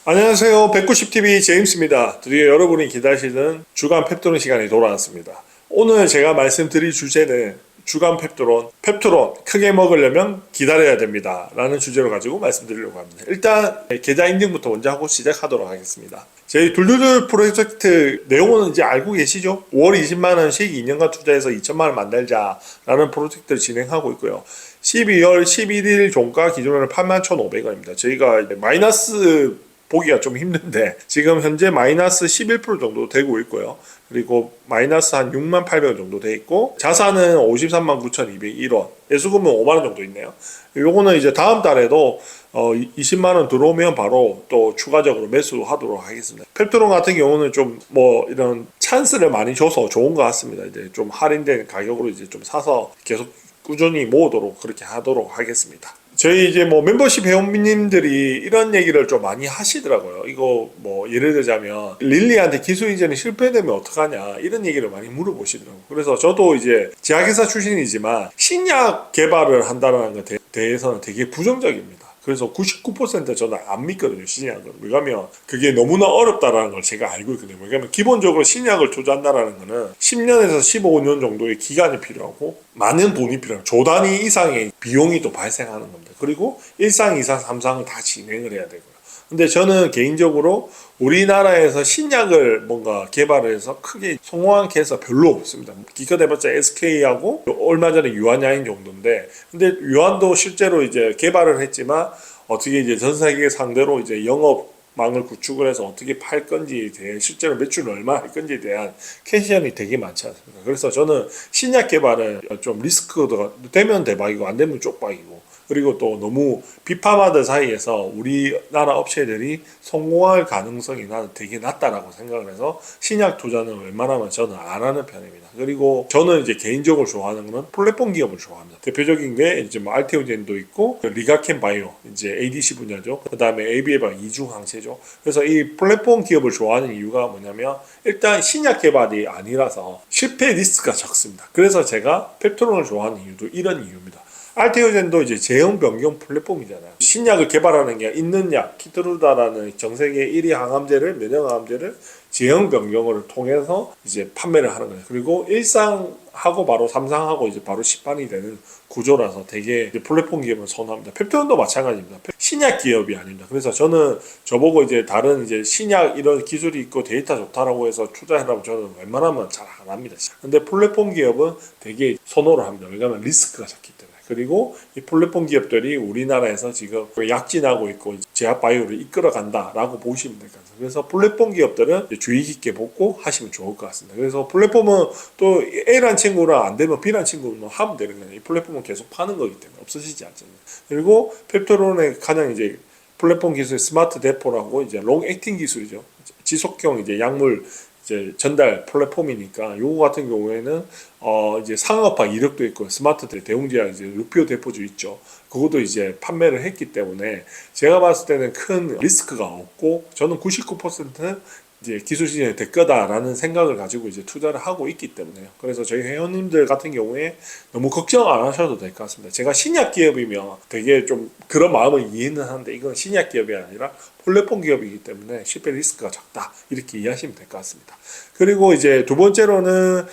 안녕하세요. 190TV 제임스입니다. 드디어 여러분이 기다리시는 주간 펩토론 시간이 돌아왔습니다. 오늘 제가 말씀드릴 주제는 주간 펩토론 크게 먹으려면 기다려야 됩니다 라는 주제로 가지고 말씀드리려고 합니다. 일단 계좌 인증부터 먼저 하고 시작하도록 하겠습니다. 저희 둘둘둘 프로젝트 내용은 이제 알고 계시죠? 5월 20만원씩 2년간 투자해서 2천만원 만들자 라는 프로젝트를 진행하고 있고요. 12월 11일 종가 기준으로는 81,500원입니다. 저희가 마이너스 보기가 좀 힘든데 지금 현재 마이너스 11% 정도 되고 있고요. 그리고 마이너스 한 68,000원 정도 돼 있고 자산은 539,201원, 예수금은 5만원 정도 있네요. 요거는 이제 다음 달에도 20만원 들어오면 바로 또 추가적으로 매수하도록 하겠습니다. 펩토론 같은 경우는 좀 뭐 이런 찬스를 많이 줘서 좋은 것 같습니다. 이제 좀 할인된 가격으로 이제 좀 사서 계속 꾸준히 모으도록 그렇게 하도록 하겠습니다. 저희 이제 뭐 멤버십 회원님들이 이런 얘기를 좀 많이 하시더라고요. 이거 뭐 예를 들자면 릴리한테 기술 이전이 실패되면 어떡하냐 이런 얘기를 많이 물어보시더라고요. 그래서 저도 이제 제약회사 출신이지만 신약 개발을 한다는 것에 대해서는 되게 부정적입니다. 그래서 99% 저는 안 믿거든요, 신약을. 왜냐면 그게 너무나 어렵다라는 걸 제가 알고 있거든요. 왜냐면 기본적으로 신약을 투자한다라는 거는 10년에서 15년 정도의 기간이 필요하고 많은 돈이 필요해요. 조 단위 이상의 비용이 또 발생하는 겁니다. 그리고 1상, 2상, 3상을 다 진행을 해야 되고요. 근데 저는 개인적으로 우리나라에서 신약을 뭔가 개발을 해서 크게 성공한 케이스가 별로 없습니다. 기껏 해봤자 SK하고 얼마 전에 유한야인 정도인데, 근데 유한도 실제로 이제 개발을 했지만 어떻게 이제 전 세계 상대로 이제 영업망을 구축을 해서 어떻게 팔 건지에 대해 실제로 매출을 얼마 할 건지에 대한 캐시언이 되게 많지 않습니까? 그래서 저는 신약 개발은 좀 리스크가 되면 대박이고 안 되면 쪽박이고, 그리고 또 너무 비파마들 사이에서 우리나라 업체들이 성공할 가능성이 나는 되게 낮다라고 생각을 해서 신약 투자는 웬만하면 저는 안 하는 편입니다. 그리고 저는 이제 개인적으로 좋아하는 거는 플랫폼 기업을 좋아합니다. 대표적인 게 이제 뭐 알테오젠도 있고 리가켄 바이오 이제 ADC 분야죠. 그 다음에 AB에바 이중항체죠. 그래서 이 플랫폼 기업을 좋아하는 이유가 뭐냐면 일단 신약 개발이 아니라서 실패 리스크가 적습니다. 그래서 제가 펩토론을 좋아하는 이유도 이런 이유입니다. 알테오젠도 이제 제형 변경 플랫폼이잖아요. 신약을 개발하는 게 있는 약, 키트루다라는 전 세계 1위 항암제를, 면역항암제를 제형 변경을 통해서 이제 판매를 하는 거예요. 그리고 1상하고 바로 3상하고 이제 바로 시판이 되는 구조라서 되게 이제 플랫폼 기업을 선호합니다. 펩토론도 마찬가지입니다. 신약 기업이 아닙니다. 그래서 저는 저보고 이제 다른 이제 신약 이런 기술이 있고 데이터 좋다라고 해서 투자하라고 저는 웬만하면 잘 안 합니다. 근데 플랫폼 기업은 되게 선호를 합니다. 왜냐하면 리스크가 적기 때문에. 그리고 이 플랫폼 기업들이 우리나라에서 지금 약진하고 있고 제약바이오를 이끌어 간다라고 보시면 될 것 같습니다. 그래서 플랫폼 기업들은 주의 깊게 보고 하시면 좋을 것 같습니다. 그래서 플랫폼은 또 A란 친구랑 안 되면 B란 친구는 하면 되는 거예요. 이 플랫폼은 계속 파는 거기 때문에 없어지지 않습니다. 그리고 펩토론의 가장 이제 플랫폼 기술 스마트 데포라고 이제 롱 액팅 기술이죠. 지속형 이제 약물 이제 전달 플랫폼이니까 요거 같은 경우에는 이제 상업화 이력도 있고 스마트 대웅제약 이제 루피오 대포주 있죠. 그것도 이제 판매를 했기 때문에 제가 봤을 때는 큰 리스크가 없고 저는 99%는 이제 기술 시장이 될 거다라는 생각을 가지고 이제 투자를 하고 있기 때문에요. 그래서 저희 회원님들 같은 경우에 너무 걱정 안 하셔도 될 것 같습니다. 제가 신약 기업이면 되게 좀 그런 마음을 이해는 하는데 이건 신약 기업이 아니라 플랫폼 기업이기 때문에 실패 리스크가 적다 이렇게 이해하시면 될 것 같습니다. 그리고 이제 두 번째로는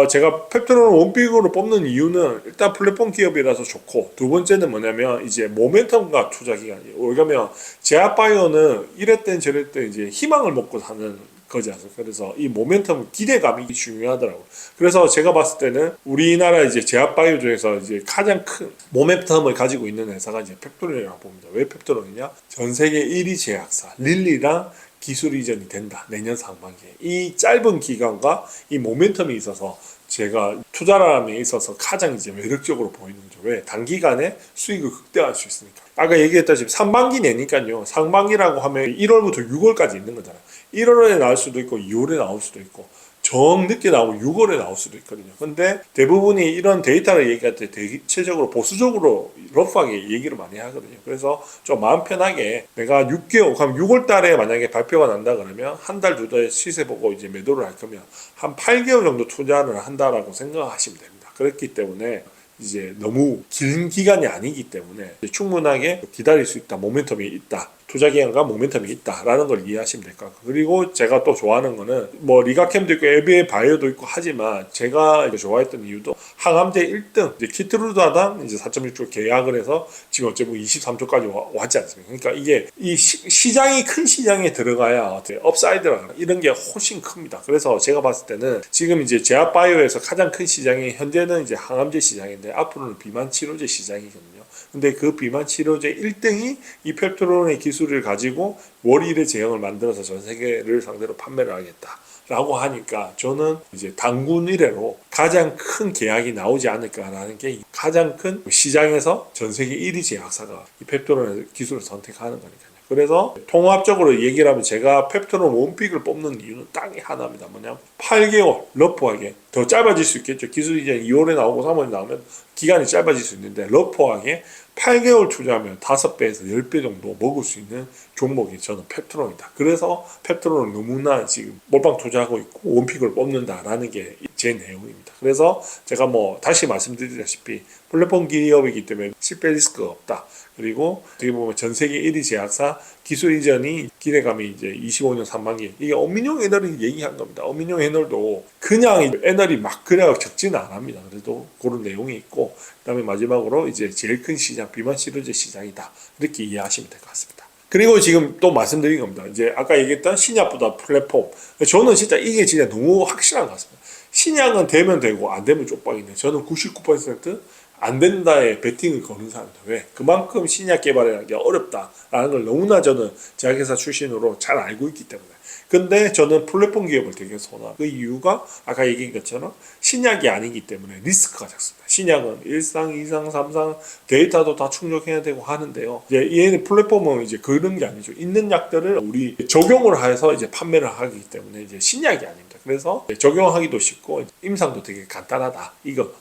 제가 펩토론 원픽으로 뽑는 이유는 일단 플랫폼 기업이라서 좋고, 두 번째는 뭐냐면 이제 모멘텀과 투자 기간이에요. 왜냐면 제약바이오는 이랬든 저랬든 이제 희망을 먹고 사는 거지 않습니까? 그래서 이 모멘텀 기대감이 중요하더라고요. 그래서 제가 봤을 때는 우리나라 이제 제약바이오 중에서 이제 가장 큰 모멘텀을 가지고 있는 회사가 이제 펩토론이라고 봅니다. 왜 펩토론이냐? 전 세계 1위 제약사 릴리랑 기술 이전이 된다. 내년 상반기에. 이 짧은 기간과 이 모멘텀이 있어서 제가 투자람에 있어서 가장 이제 매력적으로 보이는 거죠. 왜? 단기간에 수익을 극대화할 수 있으니까. 아까 얘기했다시피 상반기 내니까요. 상반기라고 하면 1월부터 6월까지 있는 거잖아요. 1월에 나올 수도 있고 2월에 나올 수도 있고 정 늦게 나오면 6월에 나올 수도 있거든요. 근데 대부분이 이런 데이터를 얘기할 때 대체적으로 보수적으로 러프하게 얘기를 많이 하거든요. 그래서 좀 마음 편하게 내가 6개월, 그럼 6월 달에 만약에 발표가 난다 그러면 한 달, 두 달 시세 보고 이제 매도를 할 거면 한 8개월 정도 투자를 한다라고 생각하시면 됩니다. 그렇기 때문에 이제 너무 긴 기간이 아니기 때문에 충분하게 기다릴 수 있다, 모멘텀이 있다. 투자 기간과 모멘텀이 있다라는 걸 이해하시면 될 것 같고, 그리고 제가 또 좋아하는 거는 뭐 리가캠도 있고 에비에 바이오도 있고 하지만 제가 좋아했던 이유도 항암제 1등 이제 키트루다당 이제 4.6조 계약을 해서 지금 어쩌면 23조까지 왔지 않습니까? 그러니까 이게 이 시장이 큰 시장에 들어가야 업사이드라 이런 게 훨씬 큽니다. 그래서 제가 봤을 때는 지금 이제 제약바이오에서 가장 큰 시장이 현재는 이제 항암제 시장인데 앞으로는 비만 치료제 시장이거든요. 근데 그 비만 치료제 1등이 이 펩토론의 기술을 가지고 월 1회 제형을 만들어서 전 세계를 상대로 판매를 하겠다 라고 하니까 저는 이제 단군 이래로 가장 큰 계약이 나오지 않을까라는 게 가장 큰 시장에서 전 세계 1위 제약사가 이 펩토론의 기술을 선택하는 거니까요. 그래서 통합적으로 얘기를 하면 제가 펩토론 원픽을 뽑는 이유는 딱 하나입니다. 뭐냐면 8개월 러프하게 더 짧아질 수 있겠죠. 기술이 이제 2월에 나오고 3월에 나오면 기간이 짧아질 수 있는데 러프하게 8개월 투자하면 5배에서 10배 정도 먹을 수 있는 종목이 저는 펩토론이다. 그래서 펩토론을 너무나 지금 몰빵 투자하고 있고 원픽을 뽑는다라는 게 제 내용입니다. 그래서 제가 뭐 다시 말씀드리다시피 플랫폼 기업이기 때문에 실패 리스크가 없다. 그리고 어떻게 보면 전 세계 1위 제약사 기술 이전이 기대감이 이제 25년 3반기 이게 엄민용 애널이 얘기한 겁니다. 엄민용 애널도 그냥 애널이 막 그냥 적지는 않습니다. 그래도 그런 내용이 있고 그다음에 마지막으로 이제 제일 큰 시장 비만 치료제 시장이다 이렇게 이해하시면 될 것 같습니다. 그리고 지금 또 말씀드린 겁니다. 이제 아까 얘기했던 신약보다 플랫폼 저는 진짜 이게 진짜 너무 확실한 것 같습니다. 신약은 되면 되고 안 되면 쪽방인데 저는 99%안 된다에 베팅을 거는 사람들. 왜? 그만큼 신약 개발하는 게 어렵다라는 걸 너무나 저는 제약회사 출신으로 잘 알고 있기 때문에. 근데 저는 플랫폼 기업을 되게 선호하고 그 이유가 아까 얘기한 것처럼 신약이 아니기 때문에 리스크가 작습니다. 신약은 1상, 2상, 3상 데이터도 다 충족해야 되고 하는데요. 이제 얘는 플랫폼은 이제 그런 게 아니죠. 있는 약들을 우리 적용을 해서 이제 판매를 하기 때문에 이제 신약이 아닙니다. 그래서 적용하기도 쉽고 임상도 되게 간단하다.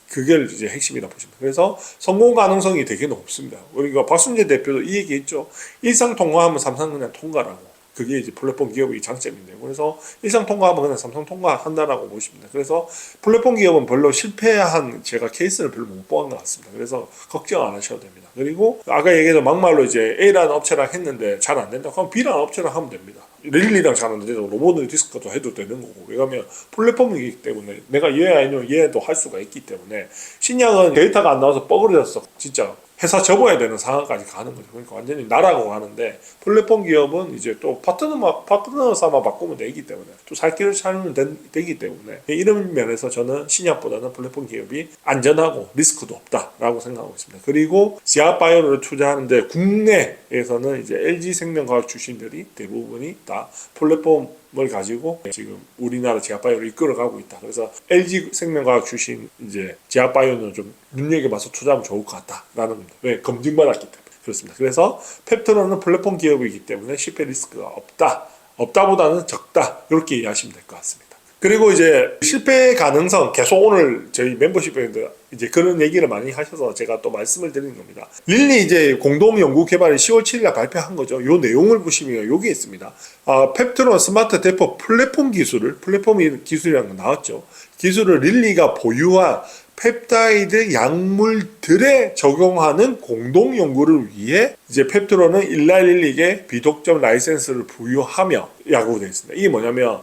그게 이제 핵심이라 보십니다. 그래서 성공 가능성이 되게 높습니다. 우리가 박순재 대표도 이 얘기했죠. 1상 통과하면 3상 그냥 통과라고. 그게 이제 플랫폼 기업의 장점인데요. 그래서 1상 통과하면 그냥 삼성 통과한다라고 보십니다. 그래서 플랫폼 기업은 별로 실패한 제가 케이스를 별로 못 보는 것 같습니다. 그래서 걱정 안 하셔도 됩니다. 그리고 아까 얘기했던 막말로 이제 A라는 업체랑 했는데 잘 안 된다. 그럼 B라는 업체랑 하면 됩니다. 릴리랑 잘 안 되죠. 로봇 디스크도 해도 되는 거고. 왜냐하면 플랫폼이기 때문에 내가 얘 아니면 얘도 할 수가 있기 때문에 신약은 데이터가 안 나와서 뻐그려졌어. 진짜. 회사 접어야 되는 상황까지 가는 거죠. 그러니까 완전히 나라고 가는데 플랫폼 기업은 이제 또 파트너 삼아 바꾸면 되기 때문에 또 살 길을 찾으면 되기 때문에 이런 면에서 저는 신약보다는 플랫폼 기업이 안전하고 리스크도 없다라고 생각하고 있습니다. 그리고 제약바이오를 투자하는데 국내에서는 이제 LG생명과학 출신들이 대부분이 다 플랫폼 을 가지고 지금 우리나라 제약바이오를 이끌어가고 있다. 그래서 LG생명과학 출신 이제 제약바이오는 좀 눈여겨봐서 투자하면 좋을 것 같다라는 겁니다. 왜? 검증받았기 때문에 그렇습니다. 그래서 펩토론은 플랫폼 기업이기 때문에 실패 리스크가 없다보다는 적다 이렇게 이해하시면 될 것 같습니다. 그리고 이제 실패 가능성 계속 오늘 저희 멤버십에 이제 그런 얘기를 많이 하셔서 제가 또 말씀을 드리는 겁니다. 릴리 이제 공동 연구 개발을 10월 7일에 발표한 거죠. 요 내용을 보시면 여기 있습니다. 펩트론 스마트 대포 플랫폼 기술이라는 거 나왔죠. 기술을 릴리가 보유한 펩타이드 약물들에 적용하는 공동 연구를 위해 이제 펩트론은 일라릴리에게 비독점 라이센스를 부여하며 라고 되어 있습니다. 이게 뭐냐면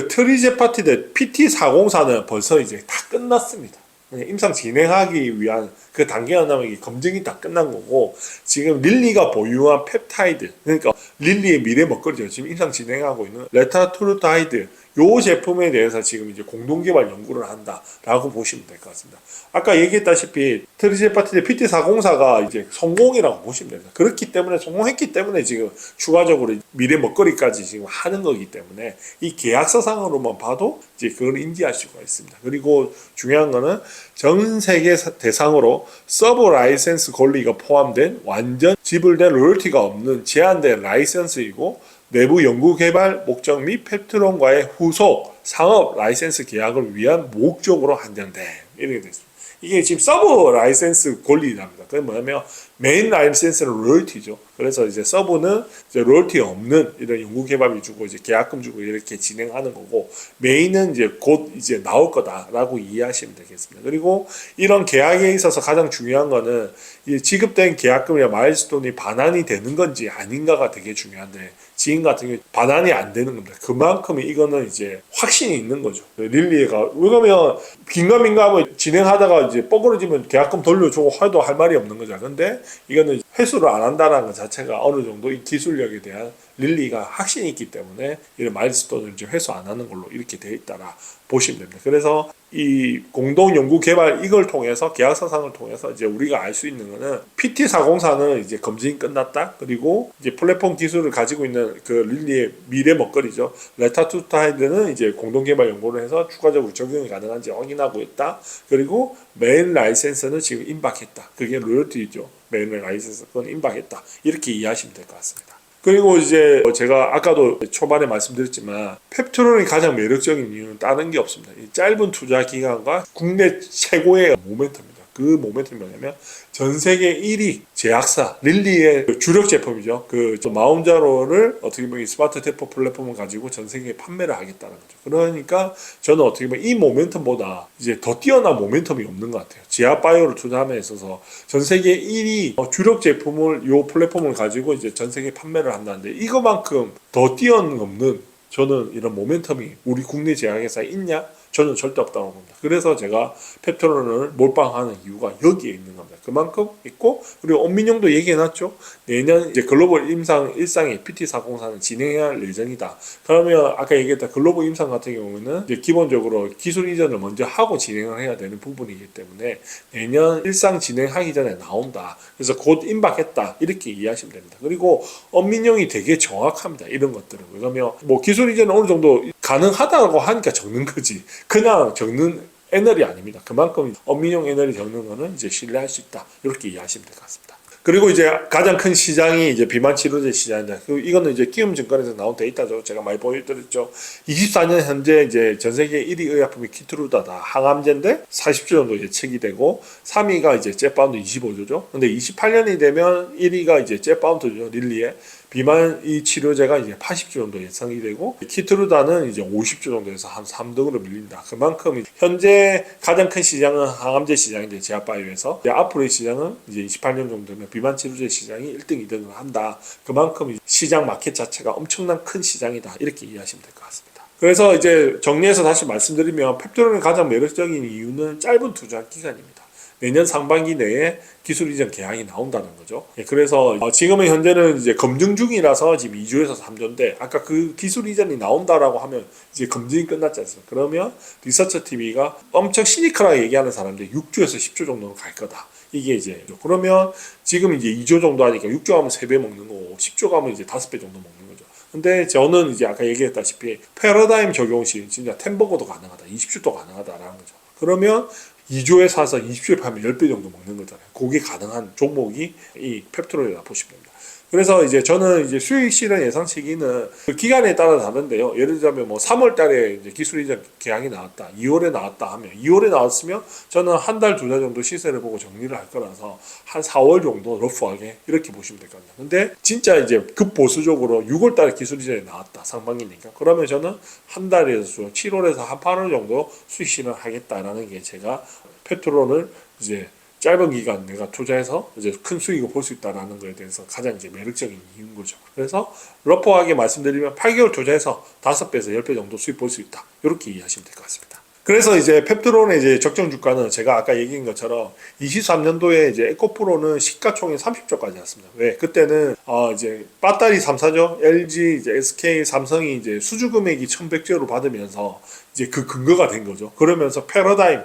트리제파티드 PT404는 벌써 이제 다 끝났습니다. 임상 진행하기 위한 그 단계가 나면 검증이 다 끝난 거고 지금 릴리가 보유한 펩타이드 그러니까 릴리의 미래 먹거리죠. 지금 임상 진행하고 있는 레타트루타이드 요 제품에 대해서 지금 이제 공동개발 연구를 한다라고 보시면 될 것 같습니다. 아까 얘기했다시피 트리제파티드 PT404가 이제 성공이라고 보시면 됩니다. 그렇기 때문에 성공했기 때문에 지금 추가적으로 미래 먹거리까지 지금 하는 거기 때문에 이 계약서상으로만 봐도 이제 그걸 인지할 수가 있습니다. 그리고 중요한 거는 전 세계 대상으로 서브 라이센스 권리가 포함된 완전 지불된 로열티가 없는 제한된 라이센스이고 내부 연구개발 목적 및 펩트론과의 후속 상업 라이센스 계약을 위한 목적으로 한정돼. 이렇게 됐습니다. 이게 지금 서브 라이센스 권리랍니다. 그게 뭐냐면 메인 라이센스는 로열티죠. 그래서 이제 서브는 이제 로열티 없는 이런 연구 개발 위주고 이제 계약금 주고 이렇게 진행하는 거고, 메인은 이제 곧 이제 나올 거다라고 이해하시면 되겠습니다. 그리고 이런 계약에 있어서 가장 중요한 거는 이 지급된 계약금이나 마일스톤이 반환이 되는 건지 아닌가가 되게 중요한데, 지금 같은 경우 반환이 안 되는 겁니다. 그만큼 이거는 이제 확신이 있는 거죠. 릴리에가, 왜냐면 긴가민가하고 진행하다가 이제 뻐그러지면 계약금 돌려주고 해도 할 말이 없는 거죠. 근데 이거는 회수를 안 한다는 것 자체가 어느 정도 이 기술력에 대한 릴리가 확신이 있기 때문에 이런 마일스톤을 이제 회수 안 하는 걸로 이렇게 되어 있다라 보시면 됩니다. 그래서 이 공동 연구 개발 이걸 통해서 계약서상을 통해서 이제 우리가 알 수 있는 거는 PT404는 이제 검증이 끝났다. 그리고 이제 플랫폼 기술을 가지고 있는 그 릴리의 미래 먹거리죠. 레타투타이드는 이제 공동 개발 연구를 해서 추가적으로 적용이 가능한지 확인하고 있다. 그리고 메인 라이센스는 지금 임박했다. 그게 로열티죠. 메인 라이센스 그건 임박했다. 이렇게 이해하시면 될 것 같습니다. 그리고 이제 제가 아까도 초반에 말씀드렸지만 펩트론이 가장 매력적인 이유는 다른 게 없습니다. 이 짧은 투자 기간과 국내 최고의 모멘텀입니다. 그 모멘텀이 뭐냐면 전 세계 1위 제약사 릴리의 주력 제품이죠. 그 마운자로를 어떻게 보면 스마트 테퍼 플랫폼을 가지고 전 세계에 판매를 하겠다는 거죠. 그러니까 저는 어떻게 보면 이 모멘텀보다 이제 더 뛰어난 모멘텀이 없는 것 같아요. 지아바이오를 투자함에 있어서 전 세계 1위 주력 제품을 이 플랫폼을 가지고 이제 전 세계에 판매를 한다는데, 이거만큼 더 뛰어넘는 저는 이런 모멘텀이 우리 국내 제약회사에 있냐? 저는 절대 없다고 봅니다. 그래서 제가 펩트론을 몰빵하는 이유가 여기에 있는 겁니다. 그만큼 있고, 그리고 엄민영도 얘기해놨죠. 내년 이제 글로벌 일상의 PT404는 진행해야 할 예정이다. 그러면 아까 얘기했던 글로벌 임상 같은 경우는 이제 기본적으로 기술 이전을 먼저 하고 진행을 해야 되는 부분이기 때문에 내년 일상 진행하기 전에 나온다. 그래서 곧 임박했다. 이렇게 이해하시면 됩니다. 그리고 엄민영이 되게 정확합니다. 이런 것들은. 그러면 뭐 기술 이전은 어느 정도 가능하다고 하니까 적는 거지. 그냥 적는 애널이 아닙니다. 그만큼 엄민영 애널이 적는 거는 이제 신뢰할 수 있다. 이렇게 이해하시면 될 것 같습니다. 그리고 이제 가장 큰 시장이 이제 비만 치료제 시장입니다. 이거는 이제 키움증권에서 나온 데이터죠. 제가 많이 보여드렸죠. 24년 현재 이제 전 세계 1위 의약품이 키트루다다. 항암제인데 40조 정도 예측이 되고, 3위가 이제 젯바운드 25조죠. 근데 28년이 되면 1위가 이제 젯바운드죠. 릴리에. 비만 이 치료제가 이제 80조 정도 예상이 되고, 키트루다는 이제 50조 정도에서 한 3등으로 밀린다. 그만큼 현재 가장 큰 시장은 항암제 시장인데 제약바이오에서, 앞으로의 시장은 이제 28년 정도면 비만 치료제 시장이 1등, 2등을 한다. 그만큼 시장 마켓 자체가 엄청난 큰 시장이다. 이렇게 이해하시면 될 것 같습니다. 그래서 이제 정리해서 다시 말씀드리면 펩트론의 가장 매력적인 이유는 짧은 투자 기간입니다. 내년 상반기 내에 기술 이전 계약이 나온다는 거죠. 그래서 지금은 현재는 이제 검증 중이라서 지금 2조에서 3조인데, 아까 그 기술 이전이 나온다라고 하면 이제 검증이 끝났지 않습니까? 그러면 리서처 TV가 엄청 시니컬하게 얘기하는 사람들 6조에서 10조 정도는 갈 거다. 이게 이제 그러면 지금 이제 2조 정도 하니까 6조 가면 3배 먹는 거고 10조 가면 이제 5배 정도 먹는 거죠. 근데 저는 이제 아까 얘기했다시피 패러다임 적용 시 진짜 10버거도 가능하다, 20주도 가능하다라는 거죠. 그러면 2조에 사서 20조에 팔면 10배 정도 먹는 거잖아요. 그게 가능한 종목이 이 펩트론이라 보시면 됩니다. 그래서 이제 저는 이제 수익 실현 예상 시기는 그 기간에 따라 다른데요. 예를 들자면 뭐 3월 달에 이제 기술 이전 계약이 나왔다, 2월에 나왔다 하면, 2월에 나왔으면 저는 한 달, 두 달 정도 시세를 보고 정리를 할 거라서 한 4월 정도 러프하게 이렇게 보시면 될 것 같아요. 근데 진짜 이제 급보수적으로 6월 달에 기술 이전이 나왔다, 상반기니까. 그러면 저는 한 달에서 7월에서 한 8월 정도 수익 실현을 하겠다라는 게 제가 펩트론을 이제 짧은 기간 내가 투자해서 이제 큰 수익을 볼 수 있다라는 거에 대해서 가장 이제 매력적인 이유인 거죠. 그래서 러프하게 말씀드리면 8개월 투자해서 5배에서 10배 정도 수익 볼 수 있다. 이렇게 이해하시면 될 것 같습니다. 그래서 이제 펩트론의 이제 적정 주가는 제가 아까 얘기한 것처럼 23년도에 이제 에코프로는 시가총액 30조까지 왔습니다. 왜? 그때는 이제 배터리 3사죠. LG, 이제 SK, 삼성이 이제 수주 금액이 1,100조로 받으면서 이제 그 근거가 된 거죠. 그러면서 패러다임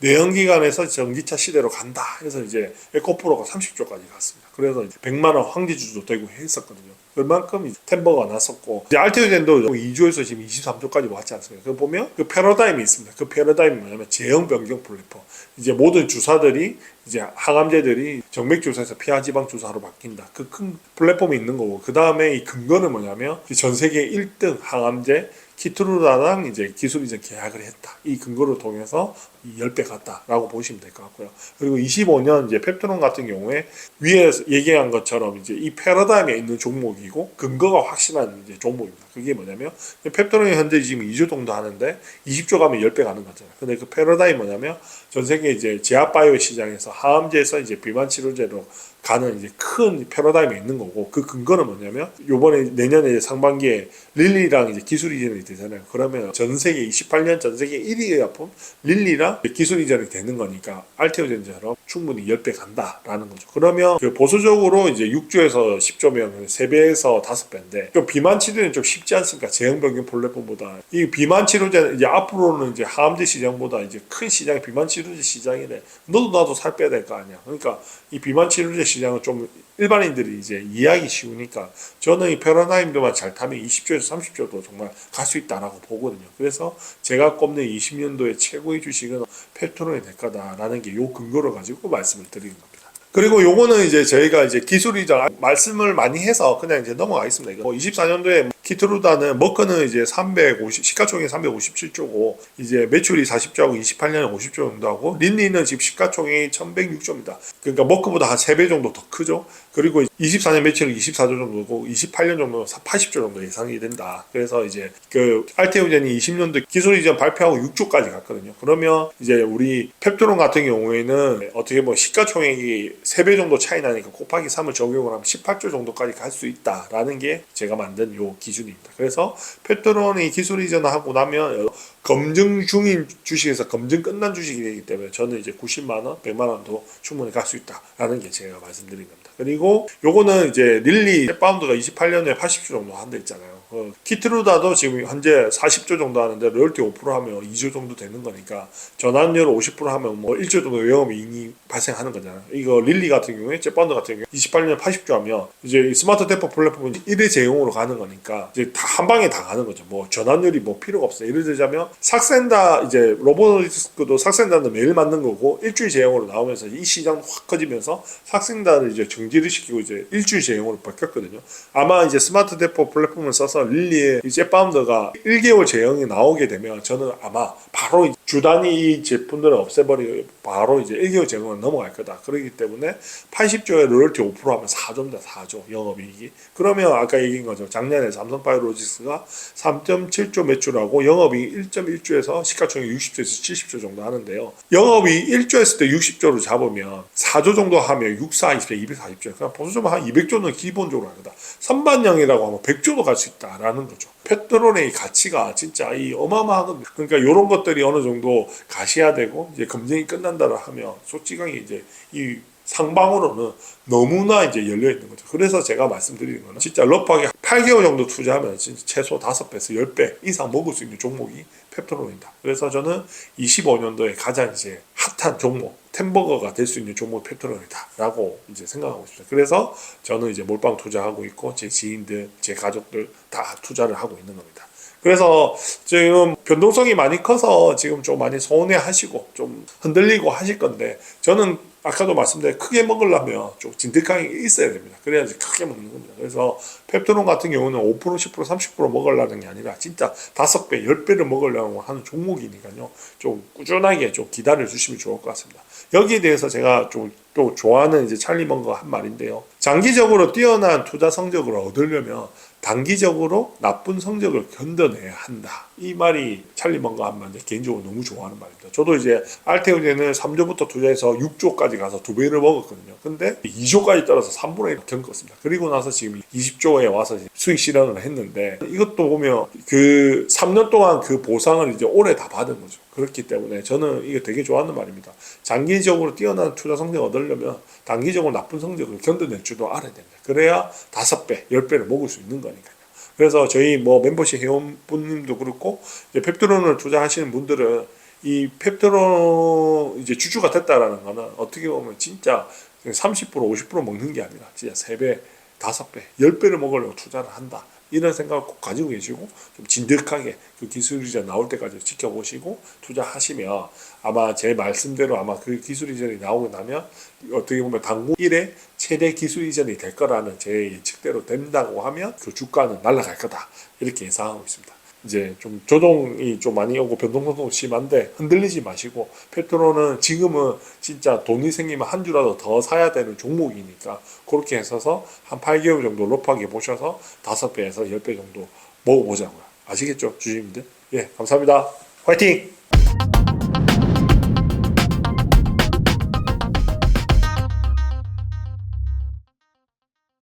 내연기관에서 전기차 시대로 간다 해서 이제 에코프로가 30조까지 갔습니다. 그래서 100만 원 황제주도 되고 했었거든요. 그만큼 템버가 났었고, 이제 알테오젠도 2조에서 지금 23조까지 왔지 않습니까? 그 보면 그 패러다임이 있습니다. 그 패러다임이 뭐냐면 제형 변경 플랫폼. 이제 모든 주사들이 이제 항암제들이 정맥 주사에서 피하지방 주사로 바뀐다. 그 큰 플랫폼이 있는 거고, 그 다음에 이 근거는 뭐냐면 전 세계 1등 항암제 키트루다랑 이제 기술 이전 계약을 했다. 이 근거를 통해서 이 10배 같다라고 보시면 될 것 같고요. 그리고 25년 이제 펩트론 같은 경우에 위에 얘기한 것처럼 이제 이 패러다임에 있는 종목이고 근거가 확실한 이제 종목입니다. 그게 뭐냐면 펩트론이 현재 지금 2조 정도 하는데 20조 가면 10배 가는 거잖아요. 근데 그 패러다임 뭐냐면 전 세계 이제 제약바이오 시장에서 항암제에서 이제 비만 치료제로 가는 이제 큰 패러다임이 있는 거고, 그 근거는 뭐냐면 요번에 내년에 상반기에 릴리랑 이제 기술 이전이 되잖아요. 그러면 전 세계 28년 전 세계 1위 의약품 릴리랑 기술 이전이 되는 거니까 알테오젠처럼 충분히 10배 간다라는 거죠. 그러면 그 보수적으로 이제 6조에서 10조면 3배에서 5배인데 좀 비만 치료는 좀 쉽지 않습니까? 제형병균 플랫폼보다 이 비만 치료제는 이제 앞으로는 이제 항암제 시장보다 이제 큰 시장이 비만 치료제 시장이래. 너도 나도 살 빼야 될 거 아니야. 그러니까 이 비만 치료제 시장은 좀 일반인들이 이제 이해하기 쉬우니까 저는 이 패러다임도만 잘 타면 20조에서 30조도 정말 갈 수 있다라고 보거든요. 그래서 제가 꼽는 20년도의 최고의 주식은 펩트론이 될 거다라는 게 요 근거를 가지고 말씀을 드리는 겁니다. 그리고 요거는 이제 저희가 이제 기술이자 말씀을 많이 해서 그냥 이제 넘어가겠습니다. 이거 24년도에 키트루다는 머크는 이제 350 시가총액 357조고 이제 매출이 40조하고 28년에 50조 정도 하고 린니는 지금 시가총액이 1106조입니다. 그러니까 머크보다 한 3배 정도 더 크죠. 그리고 24년 매출이 24조 정도고 28년 정도 80조 정도 예상이 된다. 그래서 이제 그 알테오젠이 20년도 기술 이전 발표하고 6조까지 갔거든요. 그러면 이제 우리 펩트론 같은 경우에는 어떻게 보면 시가총액이 3배 정도 차이 나니까 곱하기 3을 적용을 하면 18조 정도까지 갈 수 있다라는 게 제가 만든 요 기준입니다. 그래서 펩트론이 기술 이전을 하고 나면 검증 중인 주식에서 검증 끝난 주식이 되기 때문에 저는 이제 90만 원, 100만 원도 충분히 갈 수 있다라는 게 제가 말씀드린 겁니다. 그리고 요거는 이제 릴리 파운드가 28년에 80조 정도 한다 했잖아요. 키트루다도 지금 현재 40조 정도 하는데 로열티 5% 하면 2조 정도 되는 거니까 전환율 50% 하면 뭐 1조 정도 영업이익이 발생하는 거잖아요. 이거 릴리 같은 경우에 jet파운드 같은 경우에 28년에 80조 하면 이제 스마트 대포 플랫폼은 1회 제용으로 가는 거니까 이제 다 한 방에 다 가는 거죠. 뭐 전환율이 뭐 필요가 없어요. 예를 들자면 삭센다 이제 로보노디스크도 삭센다는 매일 맞는 거고 일주일 제형으로 나오면서 이 시장 확 커지면서 삭센다를 이제 정지를 시키고 이제 일주일 제형으로 바뀌었거든요. 아마 이제 스마트 대포 플랫폼을 써서 릴리의 이제 파운더가 1개월 제형이 나오게 되면 저는 아마 바로 주 단위 이 제품들을 없애버리고 바로 이제 1개월 제형으로 넘어갈 거다. 그렇기 때문에 80조에 로열티 5% 하면 4조입니다. 4조 영업이익이. 그러면 아까 얘기한 거죠. 작년에 삼성바이오로직스가 3.7조 매출하고 영업이익 1.1조에서 시가총액 60조에서 70조 정도 하는데요. 영업이익 1조 했을 때 60조로 잡으면 4조 정도 하면 6, 4, 20대 240조. 그냥 보수적으로 한 200조는 기본적으로 할 거다. 선반영이라고 하면 100조도 갈 수 있다라는 거죠. 펩트론의 가치가 진짜 이 어마어마하거든요. 그러니까 이런 것들이 어느 정도 가셔야 되고 이제 검증이 끝난다라 하면 솔직하게 이제 이 상방으로는 너무나 이제 열려 있는 거죠. 그래서 제가 말씀드리는 거는 진짜 러프하게 8개월 정도 투자하면 진짜 최소 5배에서 10배 이상 먹을 수 있는 종목이 펩트론이다. 그래서 저는 25년도에 가장 이제 핫한 종목, 템버거가 될 수 있는 종목이 펩트론이다 라고 이제 생각하고 있습니다. 그래서 저는 이제 몰빵 투자하고 있고 제 지인들, 제 가족들 다 투자를 하고 있는 겁니다. 그래서 지금 변동성이 많이 커서 지금 좀 많이 서운해 하시고 좀 흔들리고 하실 건데 저는 아까도 말씀드린 크게 먹으려면 좀 진득하게 있어야 됩니다. 그래야지 크게 먹는 겁니다. 그래서 펩트론 같은 경우는 5%, 10%, 30% 먹으려는 게 아니라 진짜 5배, 10배를 먹으려고 하는 종목이니까요. 좀 꾸준하게 좀 기다려 주시면 좋을 것 같습니다. 여기에 대해서 제가 좀 또 좋아하는 이제 찰리 먼거 한 말인데요. 장기적으로 뛰어난 투자 성적을 얻으려면 단기적으로 나쁜 성적을 견뎌내야 한다. 이 말이 찰리 먼거 한 말인데 개인적으로 너무 좋아하는 말입니다. 저도 이제 알테오젠을 3조부터 투자해서 6조까지 가서 2배를 먹었거든요. 근데 2조까지 떨어서 3분의 1을 겪었습니다. 그리고 나서 지금 20조에 와서 수익 실현을 했는데 이것도 보면 그 3년 동안 그 보상을 이제 올해 다 받은 거죠. 그렇기 때문에 저는 이게 되게 좋아하는 말입니다. 장기적으로 뛰어난 투자 성적을 얻으려면 단기적으로 나쁜 성적을 견뎌낼 줄도 알아야 됩니다. 그래야 5배, 10배를 먹을 수 있는 거니까요. 그래서 저희 뭐 멤버십 회원분님도 그렇고 이제 펩트론을 투자하시는 분들은 이 펩트론 이제 주주가 됐다라는 거는 어떻게 보면 진짜 30% 50% 먹는 게 아니라 진짜 3배, 5배, 10배를 먹으려고 투자를 한다. 이런 생각을 꼭 가지고 계시고 좀 진득하게 그 기술 이전 나올 때까지 지켜보시고 투자하시면 아마 제 말씀대로 아마 그 기술 이전이 나오고 나면 어떻게 보면 당구 1회 최대 기술 이전이 될 거라는 제 예측대로 된다고 하면 그 주가는 날아갈 거다 이렇게 예상하고 있습니다. 이제 좀 조정이 좀 많이 오고 변동성도 심한데 흔들리지 마시고, 펩트론은 지금은 진짜 돈이 생기면 한 주라도 더 사야 되는 종목이니까 그렇게 해서 한 8개월 정도 로프하게 보셔서 5배에서 10배 정도 먹어보자고요. 아시겠죠, 주주님들? 예, 감사합니다. 화이팅!